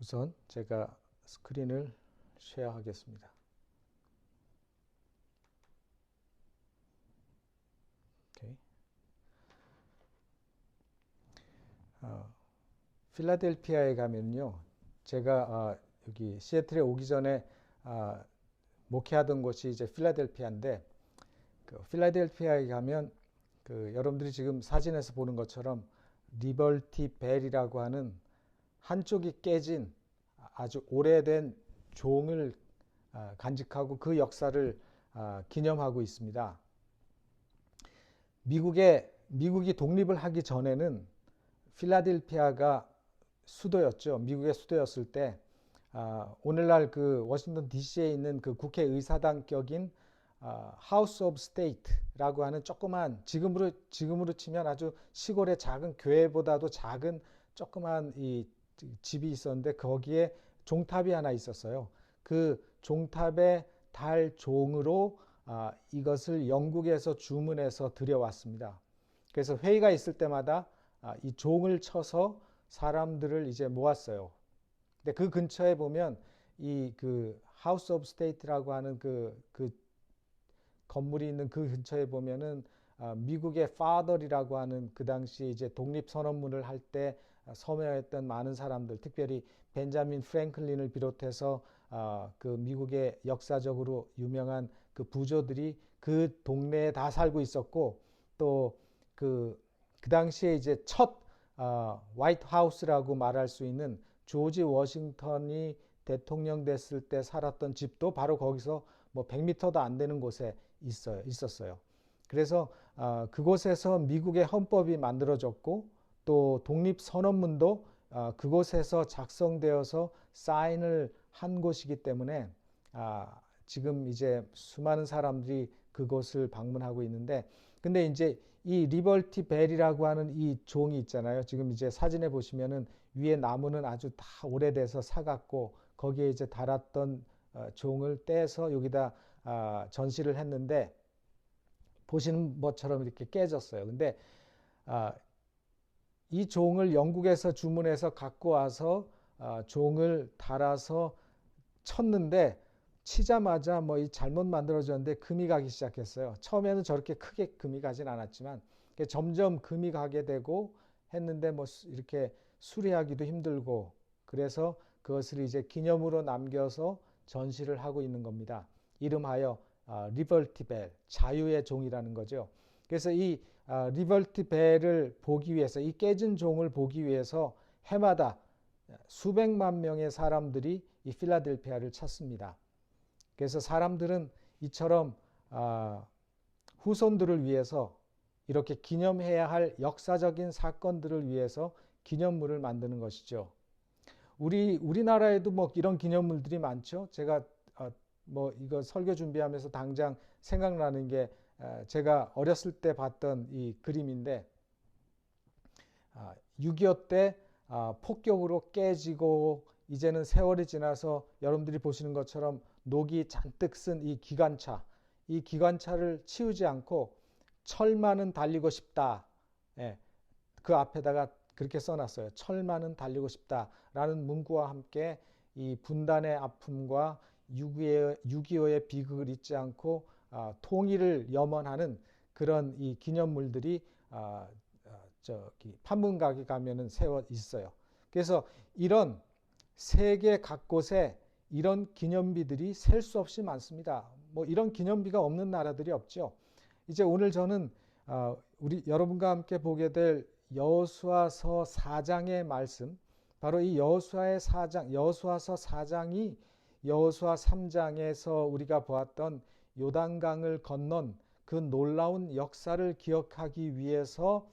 우선 제가 스크린을 쉐어하겠습니다. 오케이. 필라델피아에 가면요, 제가 여기 시애틀에 오기 전에 목회하던 곳이 이제 필라델피아인데, 그 필라델피아에 가면 여러분들이 지금 사진에서 보는 것처럼 리버티 벨이라고 하는 한쪽이 깨진 아주 오래된 종을 간직하고 그 역사를 기념하고 있습니다. 미국이 독립을 하기 전에는 필라델피아가 수도였죠. 미국의 수도였을 때 오늘날 그 워싱턴 DC에 있는 그 국회의사당 격인 하우스 오브 스테이트라고 하는 조그만 지금으로 치면 아주 시골의 작은 교회보다도 작은 조그만 이 집이 있었는데 거기에 종탑이 하나 있었어요. 그 종탑에 달 종으로 이것을 영국에서 주문해서 들여왔습니다. 그래서 회의가 있을 때마다 이 종을 쳐서 사람들을 이제 모았어요. 근데 그 근처에 보면 이 그 하우스 오브 스테이트라고 하는 그 건물이 있는 그 근처에 보면은 미국의 파더리라고 하는 그 당시 이제 독립 선언문을 할 때 서명했던 많은 사람들, 특별히 벤자민 프랭클린을 비롯해서 그 미국의 역사적으로 유명한 그 부조들이 그 동네에 다 살고 있었고, 또 그 당시에 이제 첫 화이트 하우스라고 말할 수 있는 조지 워싱턴이 대통령 됐을 때 살았던 집도 바로 거기서 뭐 100m도 안 되는 곳에 있었어요. 그래서 그곳에서 미국의 헌법이 만들어졌고 또 독립선언문도 그곳에서 작성되어서 사인을 한 곳이기 때문에 지금 이제 수많은 사람들이 그곳을 방문하고 있는데, 근데 이제 이 리버티 벨이라고 하는 이 종이 있잖아요. 지금 이제 사진에 보시면은 위에 나무는 아주 다 오래돼서 사갔고 거기에 이제 달았던 종을 떼서 여기다 전시를 했는데 보시는 것처럼 이렇게 깨졌어요. 근데 이 종을 영국에서 주문해서 갖고 와서 종을 달아서 쳤는데 치자마자 뭐 이 잘못 만들어졌는데 금이 가기 시작했어요. 처음에는 저렇게 크게 금이 가진 않았지만 점점 금이 가게 되고 했는데 뭐 이렇게 수리하기도 힘들고, 그래서 그것을 이제 기념으로 남겨서 전시를 하고 있는 겁니다. 이름하여 리버티 벨, 자유의 종이라는 거죠. 그래서 이 리버티 벨을 보기 위해서, 이 깨진 종을 보기 위해서 해마다 수백만 명의 사람들이 이 필라델피아를 찾습니다. 그래서 사람들은 이처럼 후손들을 위해서 이렇게 기념해야 할 역사적인 사건들을 위해서 기념물을 만드는 것이죠. 우리나라에도 뭐 이런 기념물들이 많죠. 제가 뭐 이거 설교 준비하면서 당장 생각나는 게 제가 어렸을 때 봤던 이 그림인데 6.25 때 폭격으로 깨지고 이제는 세월이 지나서 여러분들이 보시는 것처럼 녹이 잔뜩 쓴 이 기관차를 치우지 않고 철만은 달리고 싶다. 예, 그 앞에다가 그렇게 써놨어요. 철만은 달리고 싶다라는 문구와 함께 이 분단의 아픔과 6.25의 비극을 잊지 않고 통일을 염원하는 그런 이 기념물들이 저기 판문각에 가면은 세워 있어요. 그래서 이런 세계 각곳에 이런 기념비들이 셀 수 없이 많습니다. 뭐 이런 기념비가 없는 나라들이 없죠. 이제 오늘 저는 우리 여러분과 함께 보게 될 여호수아서 4장의 말씀, 바로 이 여호수아서 4장이 여호수아 3장에서 우리가 보았던 요단강을 건넌 그 놀라운 역사를 기억하기 위해서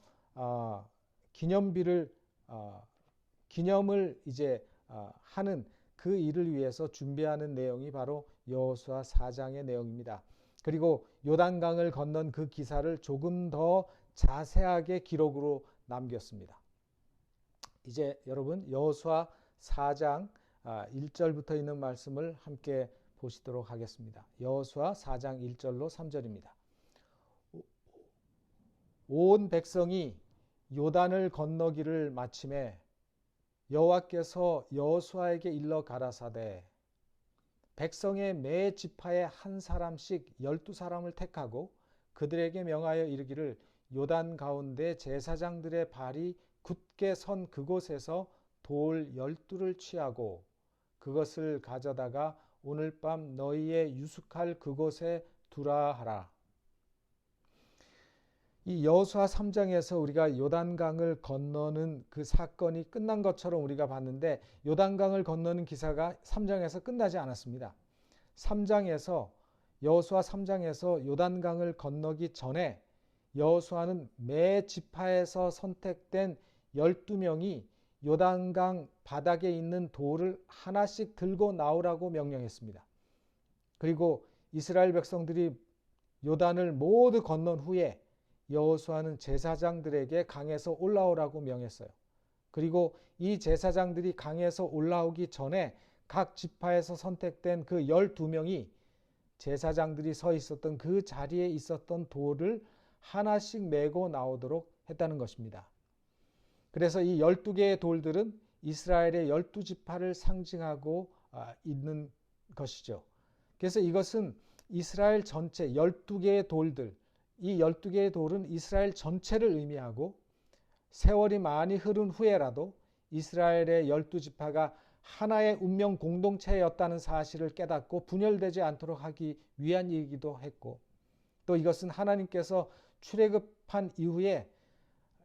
기념을 이제 하는 그 일을 위해서 준비하는 내용이 바로 여호수아 4장의 내용입니다. 그리고 요단강을 건넌 그 기사를 조금 더 자세하게 기록으로 남겼습니다. 이제 여러분 여호수아 4장 1절부터 있는 말씀을 함께 보시도록 하겠습니다. 여호수아 4장 1절로 3절입니다. 온 백성이 요단을 건너기를 마침에 여호와께서 여호수아에게 일러 가라사대 백성의 매 지파에 한 사람씩 12사람을 택하고 그들에게 명하여 이르기를 요단 가운데 제사장들의 발이 굳게 선 그곳에서 돌 12를 취하고 그것을 가져다가 오늘 밤 너희의 유숙할 그곳에 두라 하라. 이 여호수아 3장에서 우리가 요단강을 건너는 그 사건이 끝난 것처럼 우리가 봤는데 요단강을 건너는 기사가 3장에서 끝나지 않았습니다. 3장에서 여호수아 3장에서 요단강을 건너기 전에 여호수아는 매 지파에서 선택된 12명이 요단강 바닥에 있는 돌을 하나씩 들고 나오라고 명령했습니다. 그리고 이스라엘 백성들이 요단을 모두 건넌 후에 여호수아는 제사장들에게 강에서 올라오라고 명했어요. 그리고 이 제사장들이 강에서 올라오기 전에 각 지파에서 선택된 그 12명이 제사장들이 서 있었던 그 자리에 있었던 돌을 하나씩 메고 나오도록 했다는 것입니다. 그래서 이 12개의 돌들은 이스라엘의 12지파를 상징하고 있는 것이죠. 그래서 이것은 이스라엘 전체 12개의 돌들, 이 12개의 돌은 이스라엘 전체를 의미하고 세월이 많이 흐른 후에라도 이스라엘의 12지파가 하나의 운명 공동체였다는 사실을 깨닫고 분열되지 않도록 하기 위한 일이기도 했고 또 이것은 하나님께서 출애굽한 이후에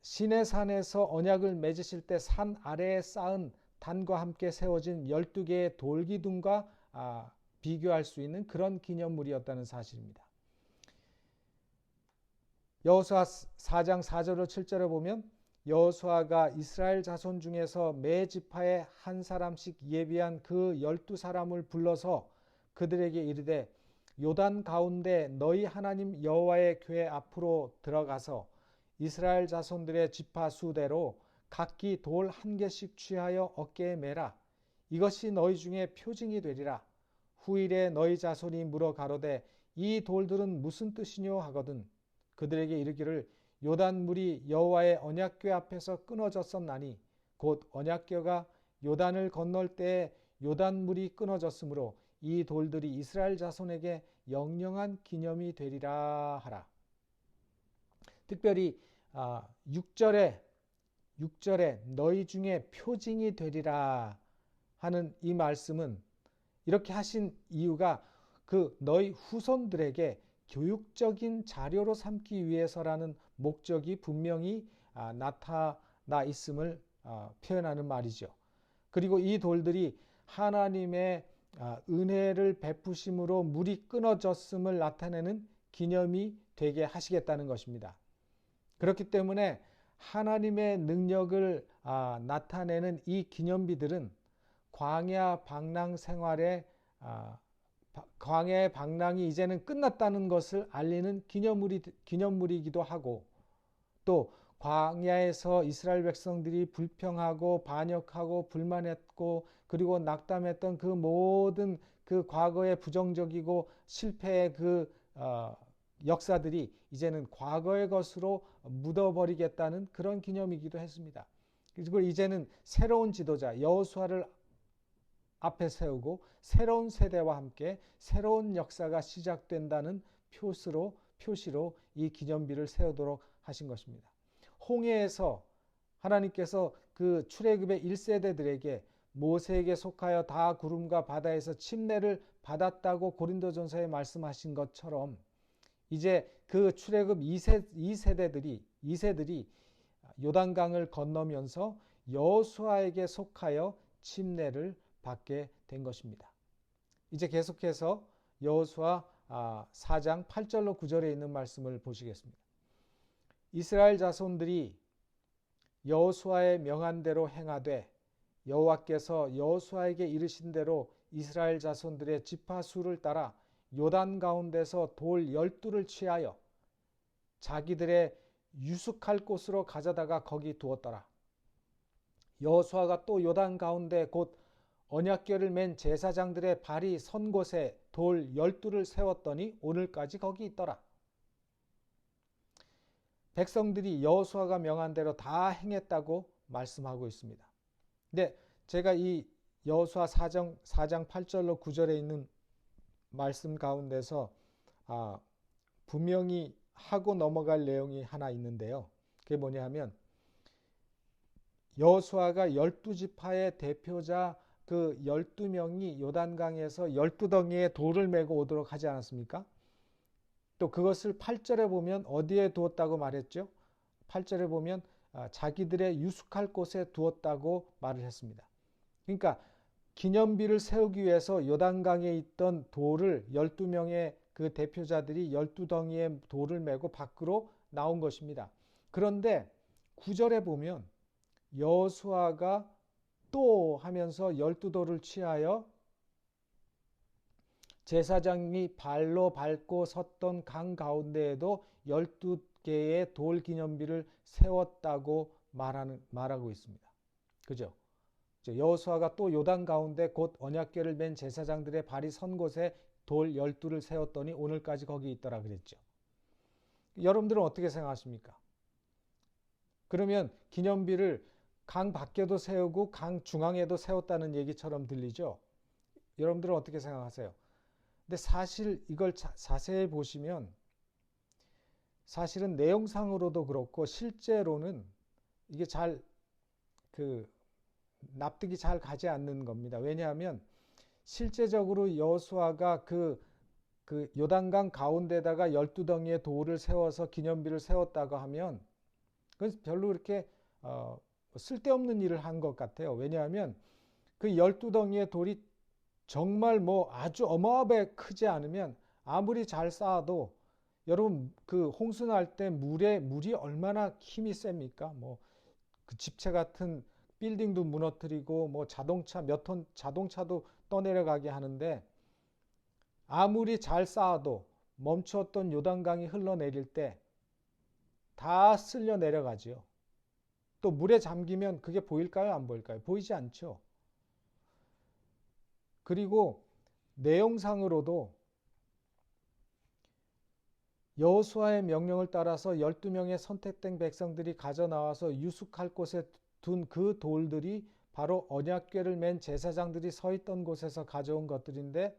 시내산에서 언약을 맺으실 때 산 아래에 쌓은 단과 함께 세워진 12개의 돌기둥과 비교할 수 있는 그런 기념물이었다는 사실입니다. 여호수아 4장 4절로 7절에 보면 여호수아가 이스라엘 자손 중에서 매 지파에 한 사람씩 예비한 그 12사람을 불러서 그들에게 이르되 요단 가운데 너희 하나님 여호와의 궤 앞으로 들어가서 이스라엘 자손들의 지파 수대로 각기 돌 한 개씩 취하여 어깨에 매라. 이것이 너희 중에 표징이 되리라. 후일에 너희 자손이 물어 가로되 이 돌들은 무슨 뜻이뇨 하거든 그들에게 이르기를 요단물이 여호와의 언약궤 앞에서 끊어졌었나니 곧 언약궤가 요단을 건널 때에 요단물이 끊어졌으므로 이 돌들이 이스라엘 자손에게 영영한 기념이 되리라 하라. 특별히 6절에 너희 중에 표징이 되리라 하는 이 말씀은 이렇게 하신 이유가 그 너희 후손들에게 교육적인 자료로 삼기 위해서라는 목적이 분명히 나타나 있음을 표현하는 말이죠. 그리고 이 돌들이 하나님의 은혜를 베푸심으로 물이 끊어졌음을 나타내는 기념이 되게 하시겠다는 것입니다. 그렇기 때문에 하나님의 능력을 나타내는 이 기념비들은 광야 방랑 생활에 광야의 방랑이 이제는 끝났다는 것을 알리는 기념물이기도 하고 또 광야에서 이스라엘 백성들이 불평하고 반역하고 불만했고 그리고 낙담했던 그 모든 그 과거의 부정적이고 실패의 그 역사들이 이제는 과거의 것으로 묻어버리겠다는 그런 기념이기도 했습니다. 그리고 이제는 새로운 지도자 여호수아를 앞에 세우고 새로운 세대와 함께 새로운 역사가 시작된다는 표시로 이 기념비를 세우도록 하신 것입니다. 홍해에서 하나님께서 그 출애굽의 1세대들에게 모세에게 속하여 다 구름과 바다에서 침례를 받았다고 고린도전서에 말씀하신 것처럼 이제 그 출애굽 2세들이 요단강을 건너면서 여호수아에게 속하여 침례를 받게 된 것입니다. 이제 계속해서 여호수아 4장 8절로 9절에 있는 말씀을 보시겠습니다. 이스라엘 자손들이 여호수아의 명한 대로 행하되 여호와께서 여호수아에게 이르신 대로 이스라엘 자손들의 지파 수를 따라 요단 가운데서 돌 12를 취하여 자기들의 유숙할 곳으로 가져다가 거기 두었더라. 여호수아가 또 요단 가운데 곧 언약궤를 맨 제사장들의 발이 선 곳에 돌 12를 세웠더니 오늘까지 거기 있더라. 백성들이 여호수아가 명한 대로 다 행했다고 말씀하고 있습니다. 근데 제가 이 여호수아 4장 8절로 9절에 있는 말씀 가운데서 분명히 하고 넘어갈 내용이 하나 있는데요. 그게 뭐냐 하면 여호수아가 12지파의 대표자 그 12명이 요단강에서 12덩이의 돌을 메고 오도록 하지 않았습니까? 또 그것을 8절에 보면 어디에 두었다고 말했죠? 8절에 보면 자기들의 유숙할 곳에 두었다고 말을 했습니다. 그러니까 기념비를 세우기 위해서 요단강에 있던 돌을 12명의 그 대표자들이 12덩이의 돌을 메고 밖으로 나온 것입니다. 그런데 9절에 보면 여호수아가 또 하면서 12돌을 취하여 제사장이 발로 밟고 섰던 강 가운데에도 12개의 돌 기념비를 세웠다고 말하고 있습니다. 그죠? 여호수아가 또 요단 가운데 곧 언약궤를 맨 제사장들의 발이 선 곳에 돌 12를 세웠더니 오늘까지 거기 있더라 그랬죠. 여러분들은 어떻게 생각하십니까? 그러면 기념비를 강 밖에도 세우고 강 중앙에도 세웠다는 얘기처럼 들리죠? 여러분들은 어떻게 생각하세요? 근데 사실 이걸 자세히 보시면 사실은 내용상으로도 그렇고 실제로는 이게 잘 납득이 잘 가지 않는 겁니다. 왜냐하면 실제적으로 여호수아가 그 요단강 가운데다가 12덩이의 돌을 세워서 기념비를 세웠다고 하면 그건 별로 그렇게 쓸데없는 일을 한 것 같아요. 왜냐하면 그 12덩이의 돌이 정말 뭐 아주 어마어마하게 크지 않으면 아무리 잘 쌓아도 여러분 그 홍수 날 때 물이 얼마나 힘이 셉니까? 뭐 그 집체 같은 빌딩도 무너뜨리고 뭐 자동차 몇 톤 자동차도 떠내려가게 하는데 아무리 잘 쌓아도 멈추었던 요단강이 흘러내릴 때 다 쓸려 내려가지요. 또 물에 잠기면 그게 보일까요? 안 보일까요? 보이지 않죠. 그리고 내용상으로도 여호수아의 명령을 따라서 12명의 선택된 백성들이 가져 나와서 유숙할 곳에 둔 그 돌들이 바로 언약궤를 맨 제사장들이 서 있던 곳에서 가져온 것들인데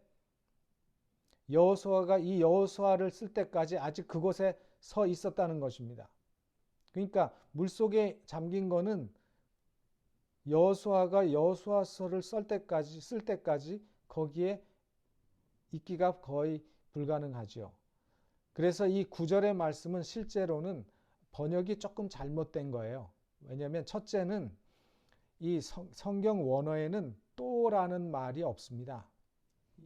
여호수아가 이 여호수아를 쓸 때까지 아직 그곳에 서 있었다는 것입니다. 그러니까 물속에 잠긴 거는 여호수아가 여호수아서를 쓸 때까지 거기에 있기가 거의 불가능하죠. 그래서 이 9절의 말씀은 실제로는 번역이 조금 잘못된 거예요. 왜냐하면 첫째는 이 성경 원어에는 또라는 말이 없습니다.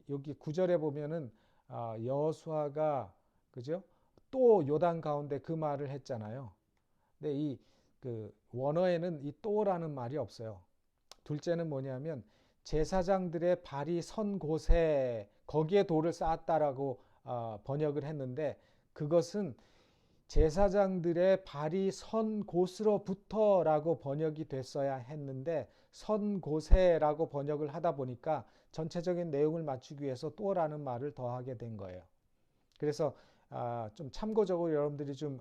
여기 9절에 보면은 여호수아가 그죠? 또 요단 가운데 그 말을 했잖아요. 근데 이 원어에는 이 또라는 말이 없어요. 둘째는 뭐냐면 제사장들의 발이 선 곳에 거기에 돌을 쌓았다라고 번역을 했는데 그것은 제사장들의 발이 선 곳으로부터라고 번역이 됐어야 했는데 선 곳에라고 번역을 하다 보니까 전체적인 내용을 맞추기 위해서 또라는 말을 더하게 된 거예요. 그래서 좀 참고적으로 여러분들이 좀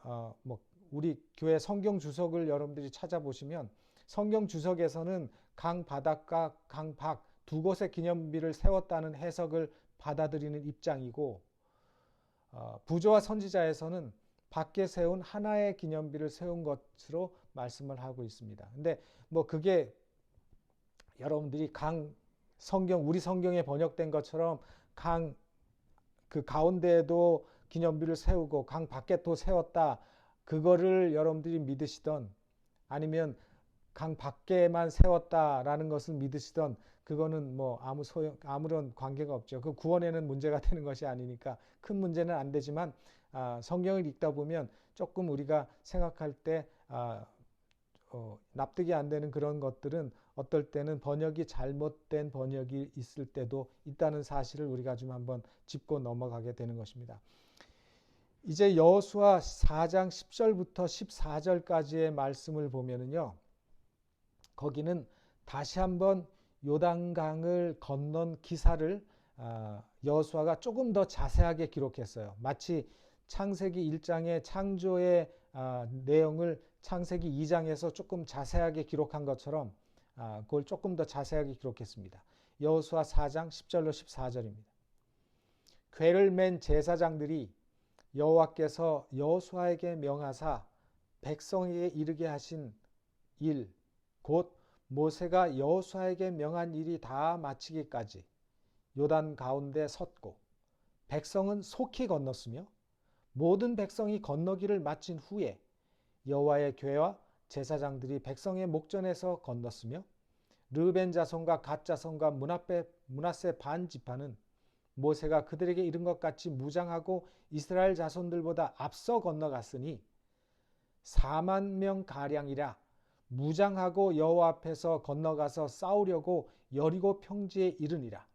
우리 교회 성경 주석을 여러분들이 찾아보시면 성경 주석에서는 강 바닥과 강 밖 두 곳에 기념비를 세웠다는 해석을 받아들이는 입장이고 부조와 선지자에서는 밖에 세운 하나의 기념비를 세운 것으로 말씀을 하고 있습니다. 근데 뭐 그게 여러분들이 우리 성경에 번역된 것처럼 강 그 가운데에도 기념비를 세우고 강 밖에 또 세웠다. 그거를 여러분들이 믿으시던 아니면 강 밖에만 세웠다라는 것을 믿으시던 그거는 뭐 아무런 관계가 없죠. 그 구원에는 문제가 되는 것이 아니니까 큰 문제는 안 되지만 성경을 읽다 보면 조금 우리가 생각할 때 납득이 안 되는 그런 것들은 어떨 때는 번역이 잘못된 번역이 있을 때도 있다는 사실을 우리가 좀 한번 짚고 넘어가게 되는 것입니다. 이제 여호수아 4장 10절부터 14절까지의 말씀을 보면은요. 거기는 다시 한번 요단강을 건넌 기사를 여호수아가 조금 더 자세하게 기록했어요. 마치 창세기 1장의 창조의 내용을 창세기 2장에서 조금 자세하게 기록한 것처럼 그걸 조금 더 자세하게 기록했습니다. 여호수아 4장 10절로 14절입니다. 궤를 맨 제사장들이 여호와께서 여호수아에게 명하사 백성에게 이르게 하신 일, 곧 모세가 여호수아에게 명한 일이 다 마치기까지 요단 가운데 섰고 백성은 속히 건넜으며 모든 백성이 건너기를 마친 후에 여호와의 궤와 제사장들이 백성의 목전에서 건넜으며 르벤 자손과 갓 자손과 므낫세 반 지파는 모세가 그들에게 이른 것 같이 무장하고 이스라엘 자손들보다 앞서 건너갔으니 4만 명 가량이라 무장하고 여호와 앞에서 건너가서 싸우려고 여리고 평지에 이르니라.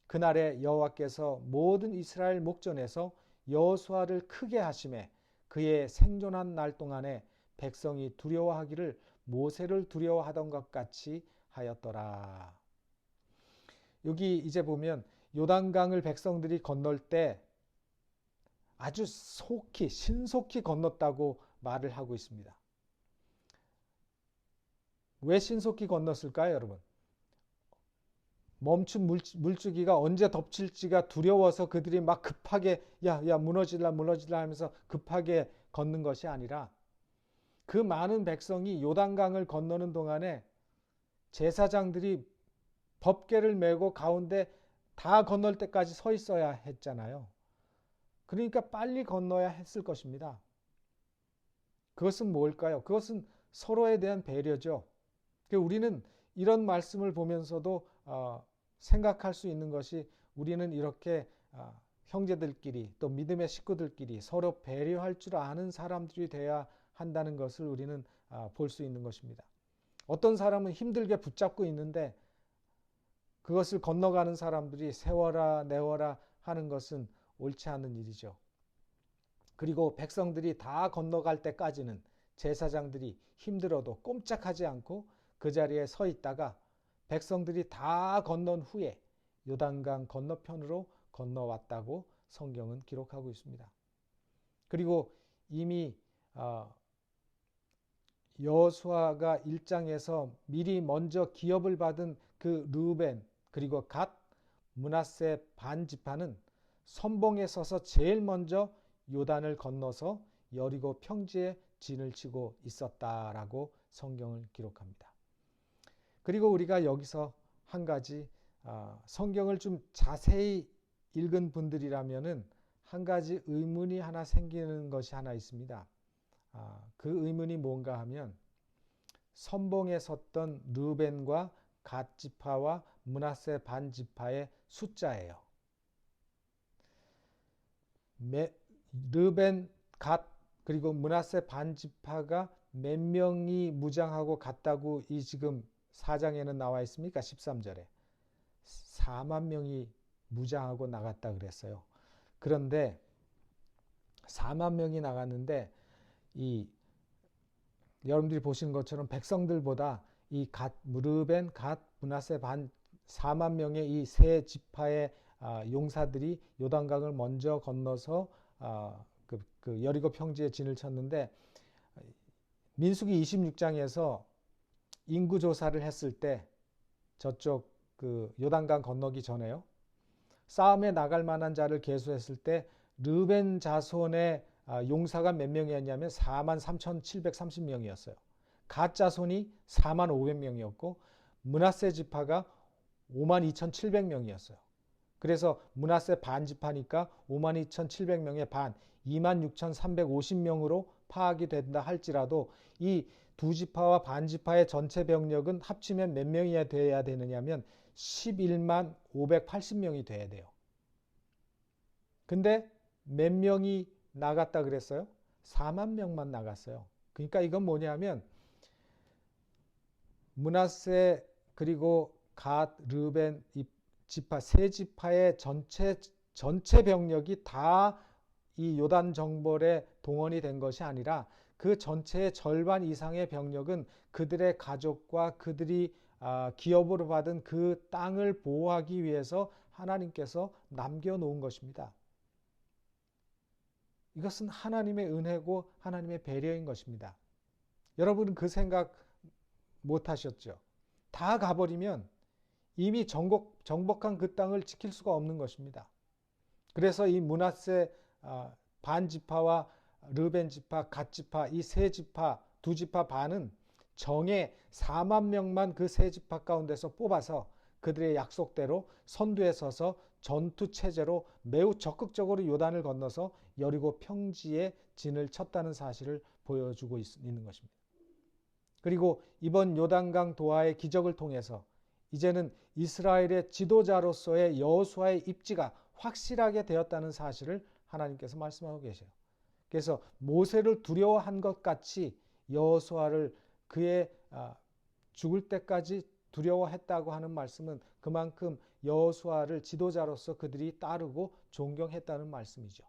그날에 여호와께서 모든 이스라엘 목전에서 여호수아를 크게 하심에 그의 생존한 날 동안에 백성이 두려워하기를 모세를 두려워하던 것 같이 하였더라. 여기 이제 보면 요단강을 백성들이 건널 때 아주 신속히 건넜다고 말을 하고 있습니다. 왜 신속히 건넜을까요, 여러분? 멈춘 물줄기가 언제 덮칠지가 두려워서 그들이 막 급하게 야 무너질라 하면서 급하게 걷는 것이 아니라 그 많은 백성이 요단강을 건너는 동안에 제사장들이 법궤를 메고 가운데 다 건널 때까지 서 있어야 했잖아요. 그러니까 빨리 건너야 했을 것입니다. 그것은 뭘까요? 그것은 서로에 대한 배려죠. 우리는 이런 말씀을 보면서도 생각할 수 있는 것이 우리는 이렇게 형제들끼리 또 믿음의 식구들끼리 서로 배려할 줄 아는 사람들이 되어야 한다는 것을 우리는 볼 수 있는 것입니다. 어떤 사람은 힘들게 붙잡고 있는데 그것을 건너가는 사람들이 세워라 내워라 하는 것은 옳지 않은 일이죠. 그리고 백성들이 다 건너갈 때까지는 제사장들이 힘들어도 꼼짝하지 않고 그 자리에 서 있다가 백성들이 다 건넌 후에 요단강 건너편으로 건너왔다고 성경은 기록하고 있습니다. 그리고 이미 여호수아가 1장에서 미리 먼저 기업을 받은 그 르우벤 그리고 갓 므낫세 반 지파는 선봉에 서서 제일 먼저 요단을 건너서 여리고 평지에 진을 치고 있었다라고 성경을 기록합니다. 그리고 우리가 여기서 한 가지 성경을 좀 자세히 읽은 분들이라면은 한 가지 의문이 하나 생기는 것이 하나 있습니다. 그 의문이 뭔가 하면 선봉에 섰던 르벤과 갓 지파와 므낫세 반 지파의 숫자예요. 르벤, 갓 그리고 므낫세 반 지파가 몇 명이 무장하고 갔다고 이 지금 4장에는 나와 있습니까? 13절에 4만 명이 무장하고 나갔다 그랬어요. 그런데 4만 명이 나갔는데 이 여러분들이 보시는 것처럼 백성들보다 이 르벤, 갓, 므낫세 반 4만 명의 이 세 지파의 용사들이 요단강을 먼저 건너서 그 여리고 평지에 진을 쳤는데 민수기 26장에서 인구 조사를 했을 때 저쪽 그 요단강 건너기 전에요. 싸움에 나갈 만한 자를 계수했을 때 르벤 자손의 용사가 몇 명이었냐면 43,730명이었어요. 갓 자손이 45,500명이었고 므낫세 지파가 52,700명이었어요. 그래서 므낫세 반 지파니까 52,700명의 반 26,350명으로 파악이 된다 할지라도 이 두 지파와 반 지파의 전체 병력은 합치면 몇 명이야 돼야 되느냐면 11만 580명이 돼야 돼요. 근데 몇 명이 나갔다 그랬어요? 4만 명만 나갔어요. 그러니까 이건 뭐냐면 므낫세 그리고 갓, 르벤 지파 세 지파의 전체 병력이 다 이 요단 정벌에 동원이 된 것이 아니라 그 전체의 절반 이상의 병력은 그들의 가족과 그들이 기업으로 받은 그 땅을 보호하기 위해서 하나님께서 남겨놓은 것입니다. 이것은 하나님의 은혜고 하나님의 배려인 것입니다. 여러분은 그 생각 못 하셨죠? 다 가버리면 이미 정복한 그 땅을 지킬 수가 없는 것입니다. 그래서 이 므낫세 반 지파와 르벤 지파, 갓 지파, 이 세 지파, 두 지파 반은 정예 4만 명만 그 세 지파 가운데서 뽑아서 그들의 약속대로 선두에 서서 전투 체제로 매우 적극적으로 요단을 건너서 여리고 평지에 진을 쳤다는 사실을 보여주고 있는 것입니다. 그리고 이번 요단강 도하의 기적을 통해서 이제는 이스라엘의 지도자로서의 여호수아의 입지가 확실하게 되었다는 사실을 하나님께서 말씀하고 계세요. 그래서 모세를 두려워한 것 같이 여호수아를 그의 죽을 때까지 두려워했다고 하는 말씀은 그만큼 여호수아를 지도자로서 그들이 따르고 존경했다는 말씀이죠.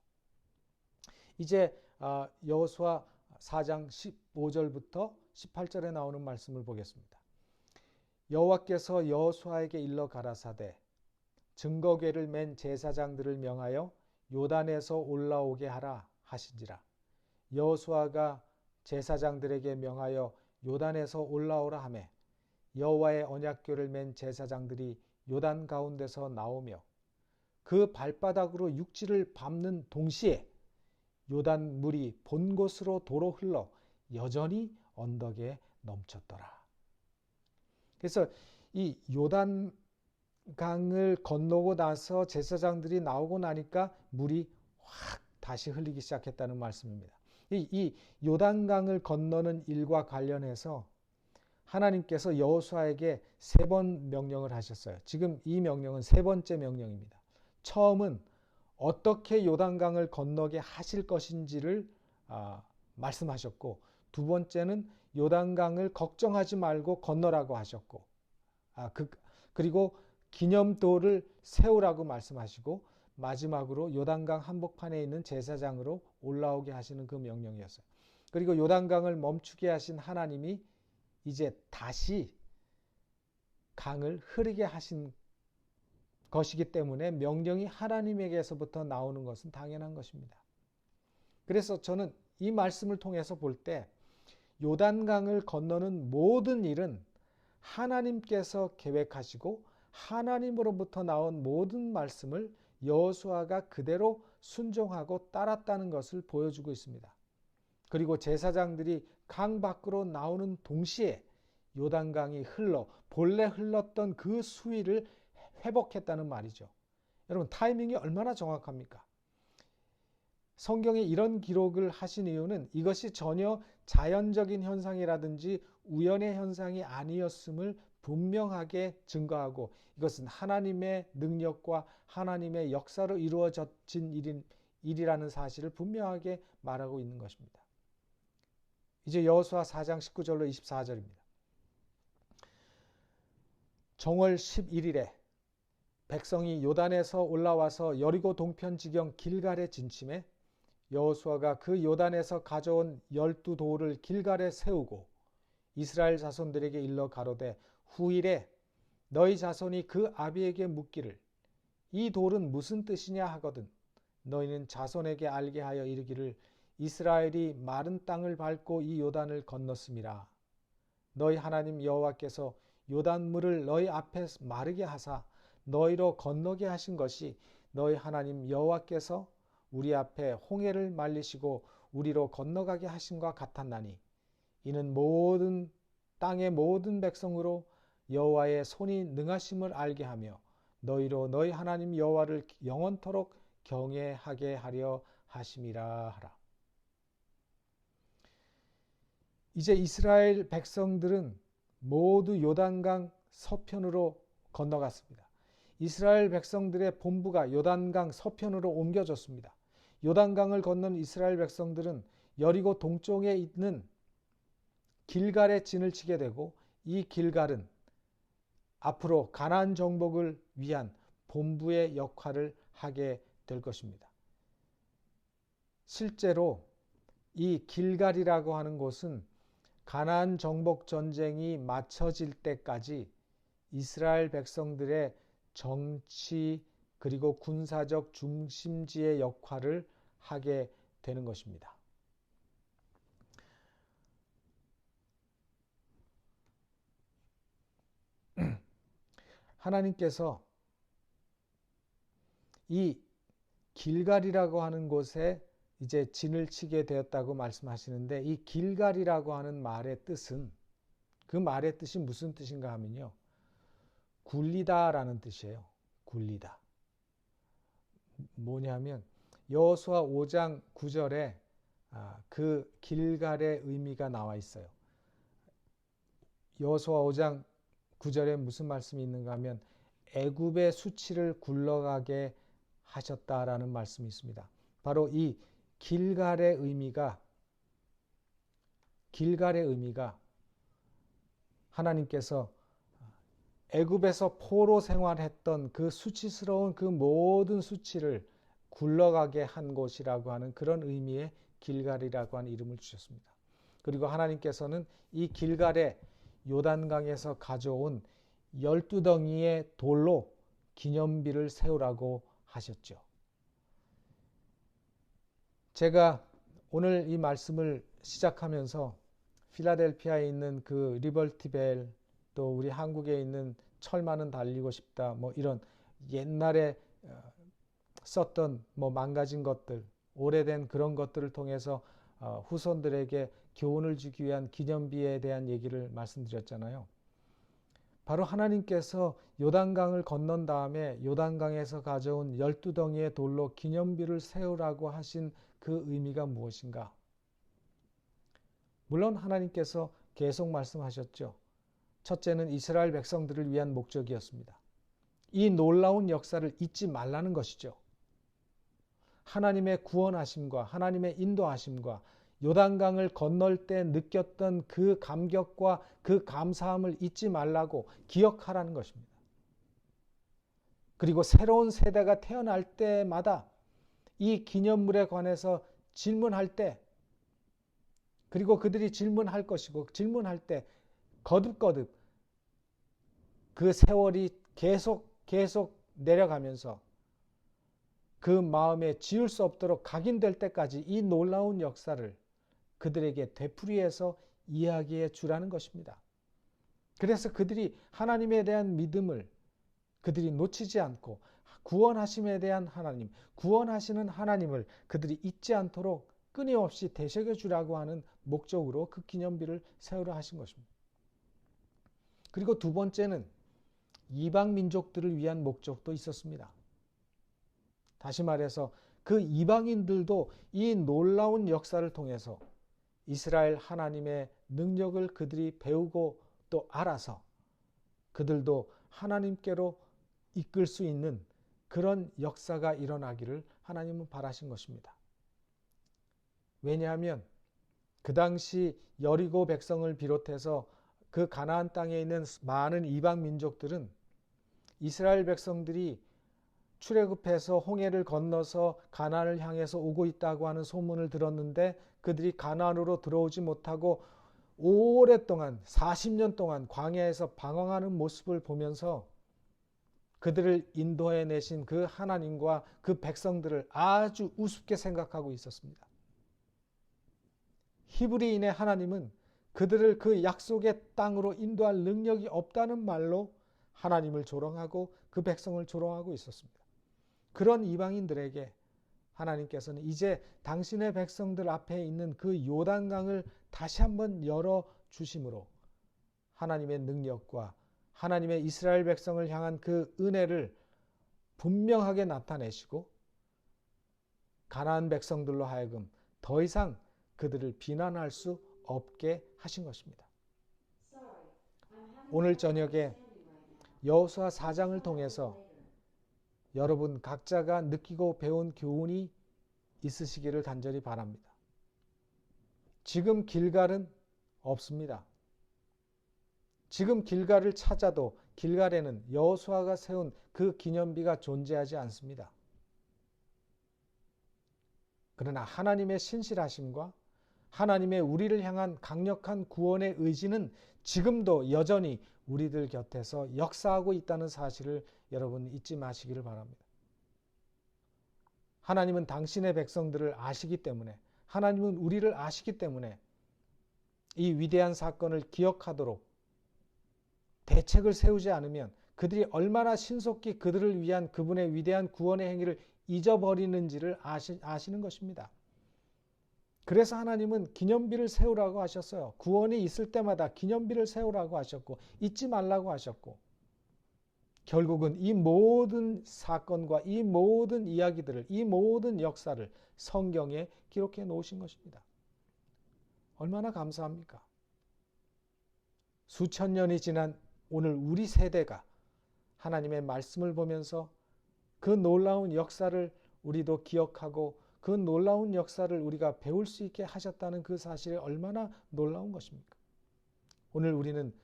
이제 여호수아 4장 15절부터 18절에 나오는 말씀을 보겠습니다. 여호와께서 여호수아에게 일러 가라사대 증거궤를 맨 제사장들을 명하여 요단에서 올라오게 하라 하신지라. 여호수아가 제사장들에게 명하여 요단에서 올라오라 하매 여호와의 언약궤를 맨 제사장들이 요단 가운데서 나오며 그 발바닥으로 육지를 밟는 동시에 요단 물이 본 곳으로 도로 흘러 여전히 언덕에 넘쳤더라. 그래서 이 요단 강을 건너고 나서 제사장들이 나오고 나니까 물이 확 다시 흘리기 시작했다는 말씀입니다. 이 요단강을 건너는 일과 관련해서 하나님께서 여호수아에게 3번 명령을 하셨어요. 지금 이 명령은 3번째 명령입니다. 처음은 어떻게 요단강을 건너게 하실 것인지를 말씀하셨고, 두 번째는 요단강을 걱정하지 말고 건너라고 하셨고, 그리고 기념도를 세우라고 말씀하시고, 마지막으로 요단강 한복판에 있는 제사장으로 올라오게 하시는 그 명령이었어요. 그리고 요단강을 멈추게 하신 하나님이 이제 다시 강을 흐르게 하신 것이기 때문에 명령이 하나님에게서부터 나오는 것은 당연한 것입니다. 그래서 저는 이 말씀을 통해서 볼 때 요단강을 건너는 모든 일은 하나님께서 계획하시고 하나님으로부터 나온 모든 말씀을 여호수아가 그대로 순종하고 따랐다는 것을 보여주고 있습니다. 그리고 제사장들이 강 밖으로 나오는 동시에 요단강이 본래 흘렀던 그 수위를 회복했다는 말이죠. 여러분, 타이밍이 얼마나 정확합니까? 성경에 이런 기록을 하신 이유는 이것이 전혀 자연적인 현상이라든지 우연의 현상이 아니었음을 분명하게 증거하고, 이것은 하나님의 능력과 하나님의 역사로 이루어진 일이라는 사실을 분명하게 말하고 있는 것입니다. 이제 여호수아 4장 19절로 24절입니다. 정월 11일에 백성이 요단에서 올라와서 여리고 동편 지경 길갈에 진침해 여호수아가 그 요단에서 가져온 12돌을 길갈에 세우고 이스라엘 자손들에게 일러 가로되 후일에 너희 자손이 그 아비에게 묻기를 이 돌은 무슨 뜻이냐 하거든 너희는 자손에게 알게 하여 이르기를 이스라엘이 마른 땅을 밟고 이 요단을 건넜음이라. 너희 하나님 여호와께서 요단물을 너희 앞에 마르게 하사 너희로 건너게 하신 것이 너희 하나님 여호와께서 우리 앞에 홍해를 말리시고 우리로 건너가게 하심과 같았나니 이는 모든 땅의 모든 백성으로 여호와의 손이 능하심을 알게 하며 너희로 너희 하나님 여호와를 영원토록 경외하게 하려 하심이라 하라. 이제 이스라엘 백성들은 모두 요단강 서편으로 건너갔습니다. 이스라엘 백성들의 본부가 요단강 서편으로 옮겨졌습니다. 요단강을 건넌 이스라엘 백성들은 여리고 동쪽에 있는 길갈에 진을 치게 되고, 이 길갈은 앞으로 가나안 정복을 위한 본부의 역할을 하게 될 것입니다. 실제로 이 길갈이라고 하는 곳은 가나안 정복 전쟁이 마쳐질 때까지 이스라엘 백성들의 정치 그리고 군사적 중심지의 역할을 하게 되는 것입니다. 하나님께서 이 길갈이라고 하는 곳에 이제 진을 치게 되었다고 말씀하시는데, 이 길갈이라고 하는 말의 뜻은, 그 말의 뜻이 무슨 뜻인가 하면요, 굴리다라는 뜻이에요. 굴리다. 뭐냐면 여호수아 5장 9절에 그 길갈의 의미가 나와 있어요. 여호수아 5장 9절에 무슨 말씀이 있는가 하면 애굽의 수치를 굴러가게 하셨다라는 말씀이 있습니다. 바로 이 길갈의 의미가 하나님께서 애굽에서 포로 생활했던 그 수치스러운 그 모든 수치를 굴러가게 한 곳이라고 하는 그런 의미의 길갈이라고 하는 이름을 주셨습니다. 그리고 하나님께서는 이 길갈에 요단강에서 가져온 12덩이의 돌로 기념비를 세우라고 하셨죠. 제가 오늘 이 말씀을 시작하면서 필라델피아에 있는 그 리버티 벨, 또 우리 한국에 있는 철만은 달리고 싶다, 뭐 이런 옛날에 썼던 뭐 망가진 것들, 오래된 그런 것들을 통해서 후손들에게 교훈을 주기 위한 기념비에 대한 얘기를 말씀드렸잖아요. 바로 하나님께서 요단강을 건넌 다음에 요단강에서 가져온 12덩이의 돌로 기념비를 세우라고 하신 그 의미가 무엇인가? 물론 하나님께서 계속 말씀하셨죠. 첫째는 이스라엘 백성들을 위한 목적이었습니다. 이 놀라운 역사를 잊지 말라는 것이죠. 하나님의 구원하심과 하나님의 인도하심과 요단강을 건널 때 느꼈던 그 감격과 그 감사함을 잊지 말라고 기억하라는 것입니다. 그리고 새로운 세대가 태어날 때마다 이 기념물에 관해서 질문할 때, 그리고 그들이 질문할 것이고 질문할 때 거듭거듭 그 세월이 계속 내려가면서 그 마음에 지울 수 없도록 각인될 때까지 이 놀라운 역사를 그들에게 되풀이해서 이야기해 주라는 것입니다. 그래서 그들이 하나님에 대한 믿음을 그들이 놓치지 않고 구원하심에 대한 하나님, 구원하시는 하나님을 그들이 잊지 않도록 끊임없이 되새겨 주라고 하는 목적으로 그 기념비를 세우려 하신 것입니다. 그리고 두 번째는 이방 민족들을 위한 목적도 있었습니다. 다시 말해서 그 이방인들도 이 놀라운 역사를 통해서 이스라엘 하나님의 능력을 그들이 배우고 또 알아서 그들도 하나님께로 이끌 수 있는 그런 역사가 일어나기를 하나님은 바라신 것입니다. 왜냐하면 그 당시 여리고 백성을 비롯해서 그 가나안 땅에 있는 많은 이방 민족들은 이스라엘 백성들이 출애굽해서 홍해를 건너서 가나안을 향해서 오고 있다고 하는 소문을 들었는데 그들이 가나안으로 들어오지 못하고 오랫동안 40년 동안 광야에서 방황하는 모습을 보면서 그들을 인도해 내신 그 하나님과 그 백성들을 아주 우습게 생각하고 있었습니다. 히브리인의 하나님은 그들을 그 약속의 땅으로 인도할 능력이 없다는 말로 하나님을 조롱하고 그 백성을 조롱하고 있었습니다. 그런 이방인들에게 하나님께서는 이제 당신의 백성들 앞에 있는 그 요단강을 다시 한번 열어주심으로 하나님의 능력과 하나님의 이스라엘 백성을 향한 그 은혜를 분명하게 나타내시고 가나안 백성들로 하여금 더 이상 그들을 비난할 수 없게 하신 것입니다. 오늘 저녁에 여호수아 4장을 통해서 여러분 각자가 느끼고 배운 교훈이 있으시기를 간절히 바랍니다. 지금 길갈은 없습니다. 지금 길갈을 찾아도 길갈에는 여호수아가 세운 그 기념비가 존재하지 않습니다. 그러나 하나님의 신실하심과 하나님의 우리를 향한 강력한 구원의 의지는 지금도 여전히 우리들 곁에서 역사하고 있다는 사실을 여러분 잊지 마시기를 바랍니다. 하나님은 당신의 백성들을 아시기 때문에, 하나님은 우리를 아시기 때문에 이 위대한 사건을 기억하도록 대책을 세우지 않으면 그들이 얼마나 신속히 그들을 위한 그분의 위대한 구원의 행위를 잊어버리는지를 아시는 것입니다. 그래서 하나님은 기념비를 세우라고 하셨어요. 구원이 있을 때마다 기념비를 세우라고 하셨고 잊지 말라고 하셨고, 결국은 이 모든 사건과 이 모든 이야기들을, 이 모든 역사를 성경에 기록해 놓으신 것입니다. 얼마나 감사합니까? 수천 년이 지난 오늘 우리 세대가 하나님의 말씀을 보면서 그 놀라운 역사를 우리도 기억하고 그 놀라운 역사를 우리가 배울 수 있게 하셨다는 그 사실이 얼마나 놀라운 것입니까? 오늘 우리는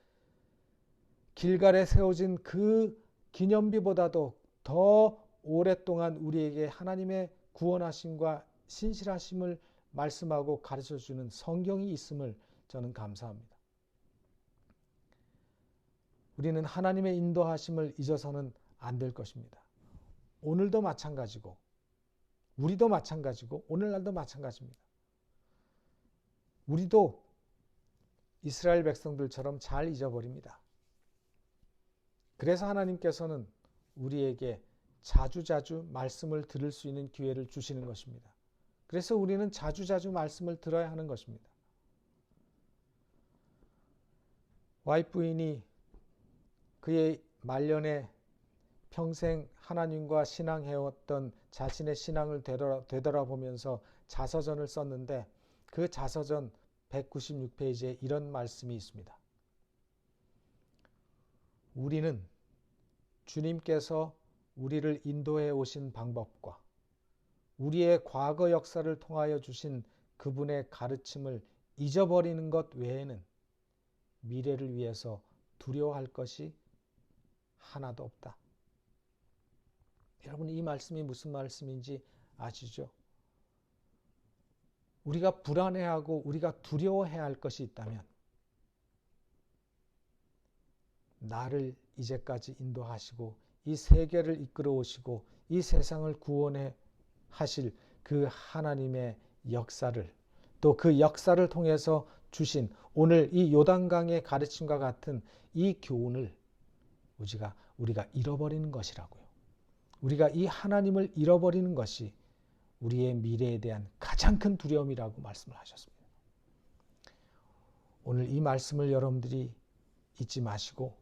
길갈에 세워진 그 기념비보다도 더 오랫동안 우리에게 하나님의 구원하심과 신실하심을 말씀하고 가르쳐주는 성경이 있음을 저는 감사합니다. 우리는 하나님의 인도하심을 잊어서는 안 될 것입니다. 오늘도 마찬가지고 우리도 마찬가지고 오늘날도 마찬가지입니다. 우리도 이스라엘 백성들처럼 잘 잊어버립니다. 그래서 하나님께서는 우리에게 자주자주 말씀을 들을 수 있는 기회를 주시는 것입니다. 그래서 우리는 자주자주 말씀을 들어야 하는 것입니다. 와이프인이 그의 말년에 평생 하나님과 신앙해왔던 자신의 신앙을 되돌아보면서 자서전을 썼는데, 그 자서전 196페이지에 이런 말씀이 있습니다. 우리는 주님께서 우리를 인도해 오신 방법과 우리의 과거 역사를 통하여 주신 그분의 가르침을 잊어버리는 것 외에는 미래를 위해서 두려워할 것이 하나도 없다. 여러분, 이 말씀이 무슨 말씀인지 아시죠? 우리가 불안해하고 우리가 두려워해야 할 것이 있다면 나를 이제까지 인도하시고 이 세계를 이끌어 오시고 이 세상을 구원해 하실 그 하나님의 역사를, 또 그 역사를 통해서 주신 오늘 이 요단강의 가르침과 같은 이 교훈을 우리가 잃어버리는 것이라고요. 우리가 이 하나님을 잃어버리는 것이 우리의 미래에 대한 가장 큰 두려움이라고 말씀을 하셨습니다. 오늘 이 말씀을 여러분들이 잊지 마시고,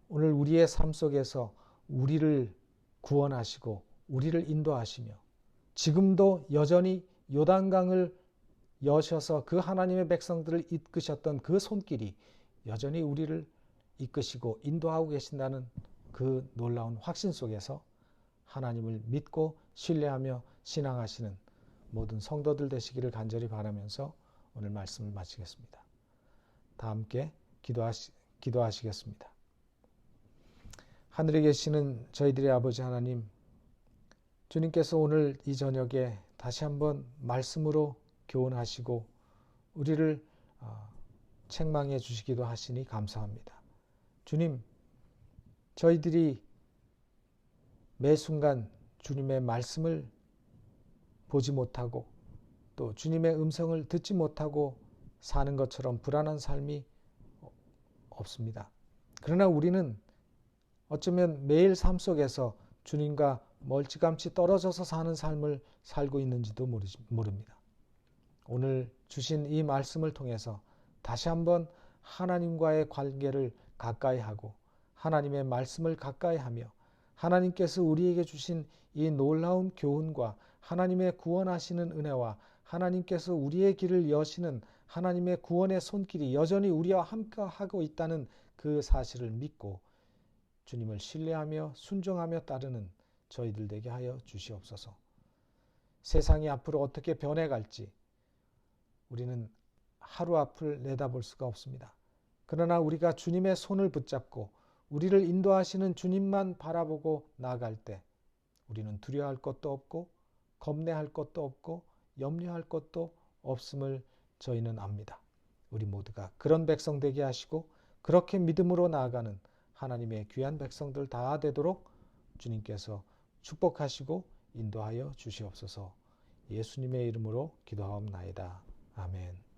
오늘 우리의 삶 속에서 우리를 구원하시고 우리를 인도하시며 지금도 여전히 요단강을 여셔서 그 하나님의 백성들을 이끄셨던 그 손길이 여전히 우리를 이끄시고 인도하고 계신다는 그 놀라운 확신 속에서 하나님을 믿고 신뢰하며 신앙하시는 모든 성도들 되시기를 간절히 바라면서 오늘 말씀을 마치겠습니다. 다 함께 기도하시겠습니다. 하늘에 계시는 저희들의 아버지 하나님, 주님께서 오늘 이 저녁에 다시 한번 말씀으로 교훈하시고 우리를 책망해 주시기도 하시니 감사합니다. 주님, 저희들이 매 순간 주님의 말씀을 보지 못하고 또 주님의 음성을 듣지 못하고 사는 것처럼 불안한 삶이 없습니다. 그러나 우리는 어쩌면 매일 삶 속에서 주님과 멀찌감치 떨어져서 사는 삶을 살고 있는지도 모릅니다. 오늘 주신 이 말씀을 통해서 다시 한번 하나님과의 관계를 가까이 하고 하나님의 말씀을 가까이 하며 하나님께서 우리에게 주신 이 놀라운 교훈과 하나님의 구원하시는 은혜와 하나님께서 우리의 길을 여시는 하나님의 구원의 손길이 여전히 우리와 함께하고 있다는 그 사실을 믿고 주님을 신뢰하며 순종하며 따르는 저희들 되게 하여 주시옵소서. 세상이 앞으로 어떻게 변해갈지 우리는 하루 앞을 내다볼 수가 없습니다. 그러나 우리가 주님의 손을 붙잡고 우리를 인도하시는 주님만 바라보고 나아갈 때 우리는 두려워할 것도 없고 겁내할 것도 없고 염려할 것도 없음을 저희는 압니다. 우리 모두가 그런 백성 되게 하시고 그렇게 믿음으로 나아가는 하나님의 귀한 백성들 다 되도록 주님께서 축복하시고 인도하여 주시옵소서. 예수님의 이름으로 기도하옵나이다. 아멘.